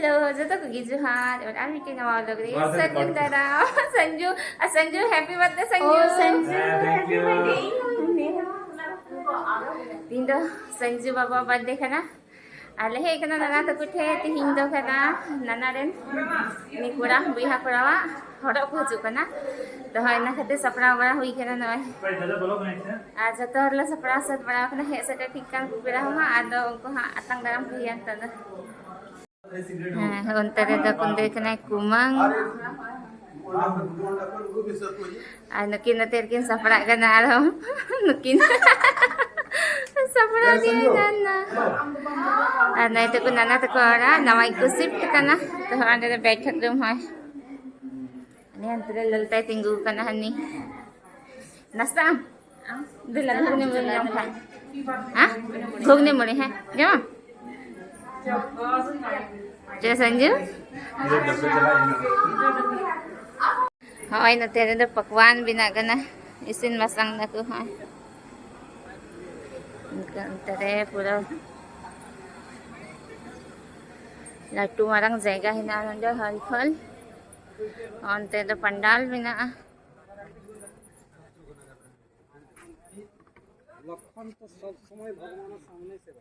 Hello, जो तो cookie जुहार और आज के नवाब लग रही है संजू दादा Sanju happy birthday Sanju thank you तीन दो संजू बाबा बर्थडे खाना आले हे खाना नाना तो कुछ है तीन दो खाना नाना रेन निकुरा बुइहा कुरावा हड़ो को जुकना तो है ना खाते सपना बड़ा हुई खाना नय आज तो हरला सपना सत बड़ा खाना हे से ठीक kan बेरा हमा आदो उनको हां अतंग दाराम हुई अंत onte da kunde kena kumang nukin na terkin sapra kana alo nukin sapra dia nana ana itu ko nana to ko ara namai ko shift kana to ande बैठक room hai ani antre laltai tinggu kana hani nasta dila घूमने में जाऊं खाए हां घूमने में है जाओ Cek Sanju? Hoy na tere do pakwan binagana isin masang na ko ha. Tere pura latu marang jaga hinalan do hari phal. On tere pandal bina. Lakhan तो सब समय भगवान सामने से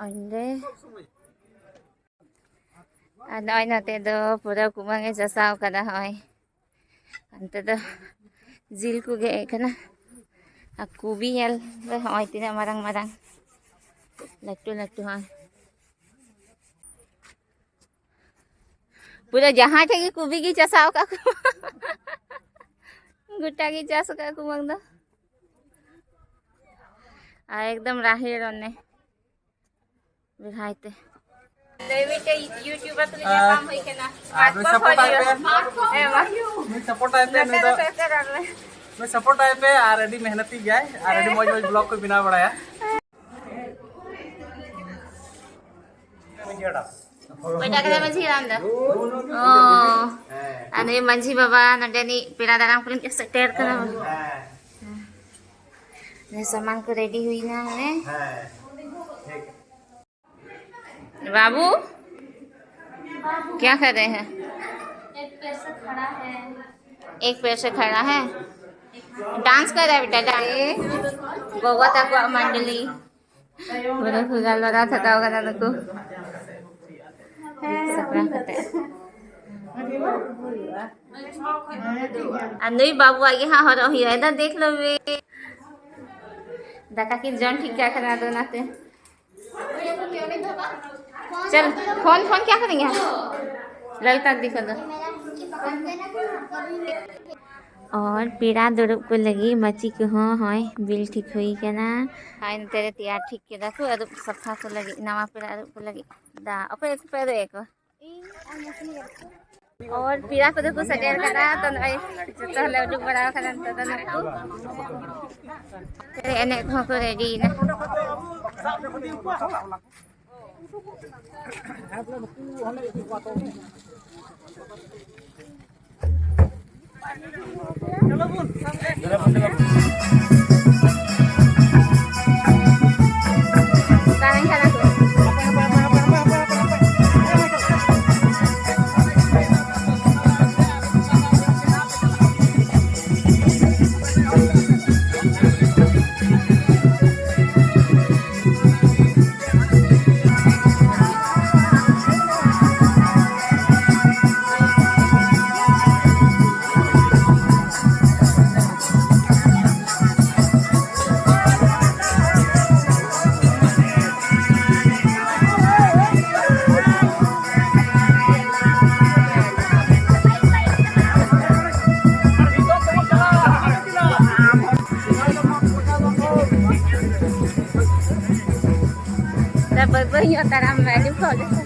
अंदे Anoy natin do pura kumang sasaw kada hoy. Ante do zil ko ge kana. Aku biel be hoy tina marang-marang. Laktu hoy. Pura jahan thagi kubi ki sasaw ka. Guta ki jas ka kumang do. एकदम राही रोने बिहाइते दयविಟ್ಟು YouTuber तुले काम होई केना मैं support आए पे मैं सपोर्ट आए पे ऑलरेडी मेहनती गया ऑलरेडी मौज ब्लॉग को बिना बढ़ाया बेटा kada manji randa oh ane manji baba nadani pira darang pulin excited kana ने सामान को रेडी हुई ना है बाबू क्या कर रहे हैं एक पैर से खड़ा है एक पैर से खड़ा है डांस कर रहा है बेटा डांस गोवा तक मंडली पूरा खुगाल वाला थका होगा ना को सपना करते हैं नहीं बाबू आगे हाँ हो रही है इधर देख लो वे दाका की जॉन ठीक क्या करना दो नाते चल फोन क्या करेंगे हम ललका दिखा दो और पीड़ा दुरुप को लगी मची को हाँ हाय बिल ठीक हुई क्या ना हाय तेरे तैयार ठीक के रखो अरुप सफा को लगी नवा पीड़ा अरुप को लगी दा ओके एक पैर एक और पीड़ा को देखो सटेर करा तो नई जतो हले उडुक बड़ा खाना तो नको तेरे एने को रेडी ना sekarang sana tuh banyak taram value kalau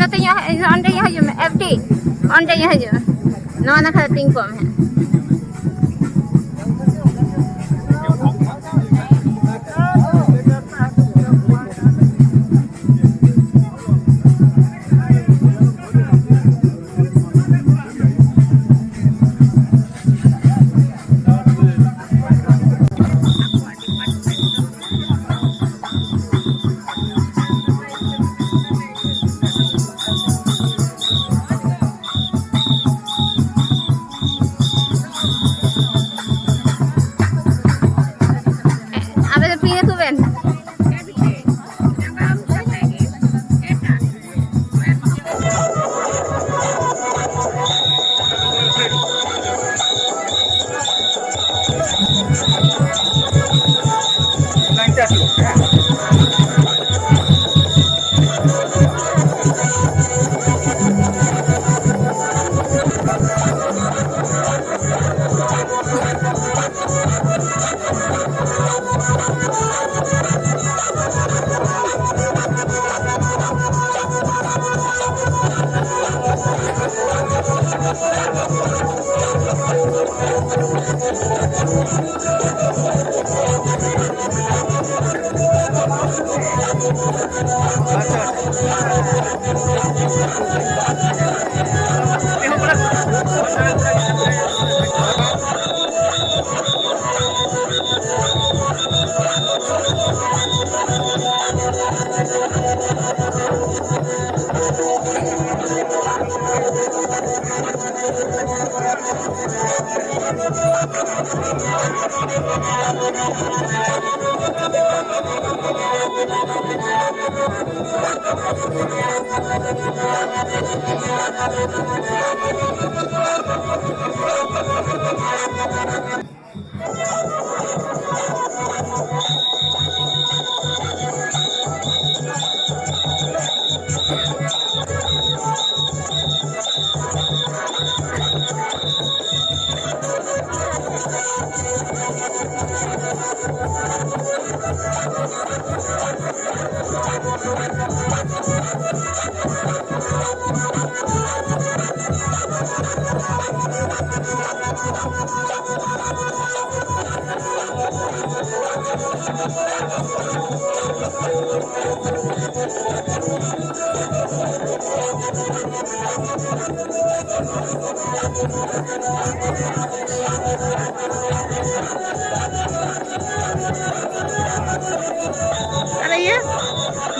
Note yung onde yung hajum FD. Onde yung hajum. No nakarating po. Ada ya?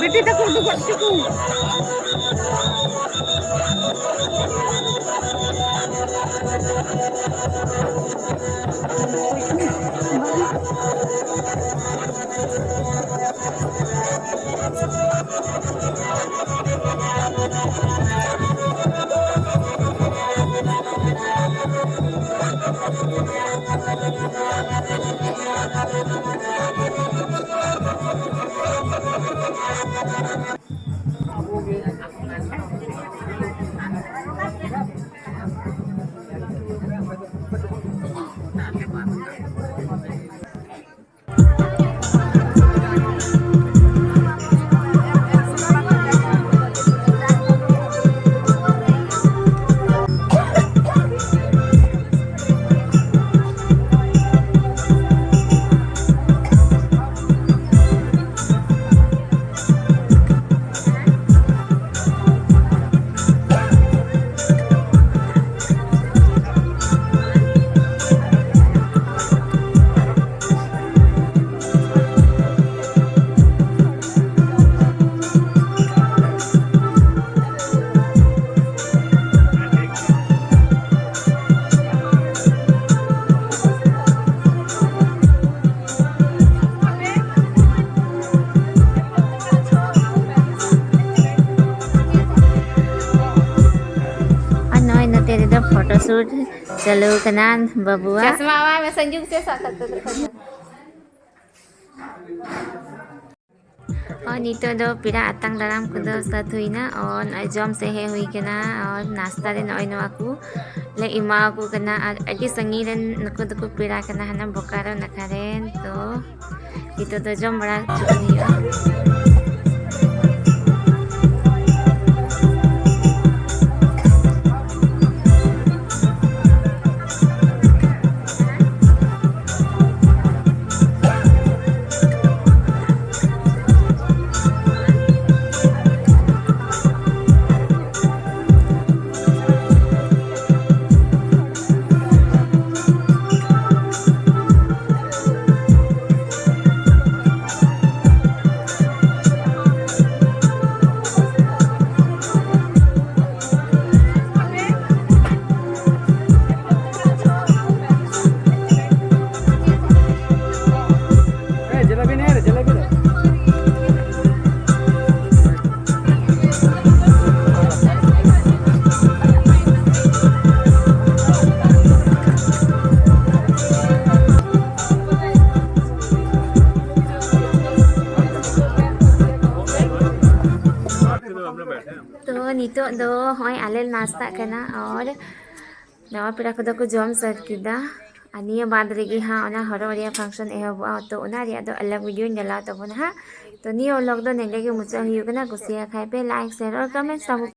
Bete takut buat siku. Shoot चलो कनान बबुआ चश्मा में संजुग से साथ और नितो दो पिरा अतंग दाराम को दो साथ हुई ना और जम से है हुई के ना और नाश्ता रे नॉय नवा को ले इमा को कना अति संगी रे नको दको पिरा कना हना बोकारो नखारेन तो नितो दो जम बड़ा चुनी तो नितो दो होय आले नाश्ता करना और नवा पेड़ा को को जम सर किदा अनिया बाद रेगी हाँ ओना हरो रिया फंक्शन एहबुआ तो ओना रिया दो अलग वीडियो नेला तबन हा तो नियो लॉग दो नेले के मुचा हुई कना कुसिया खाइ पे लाइक शेयर और कमेंट सब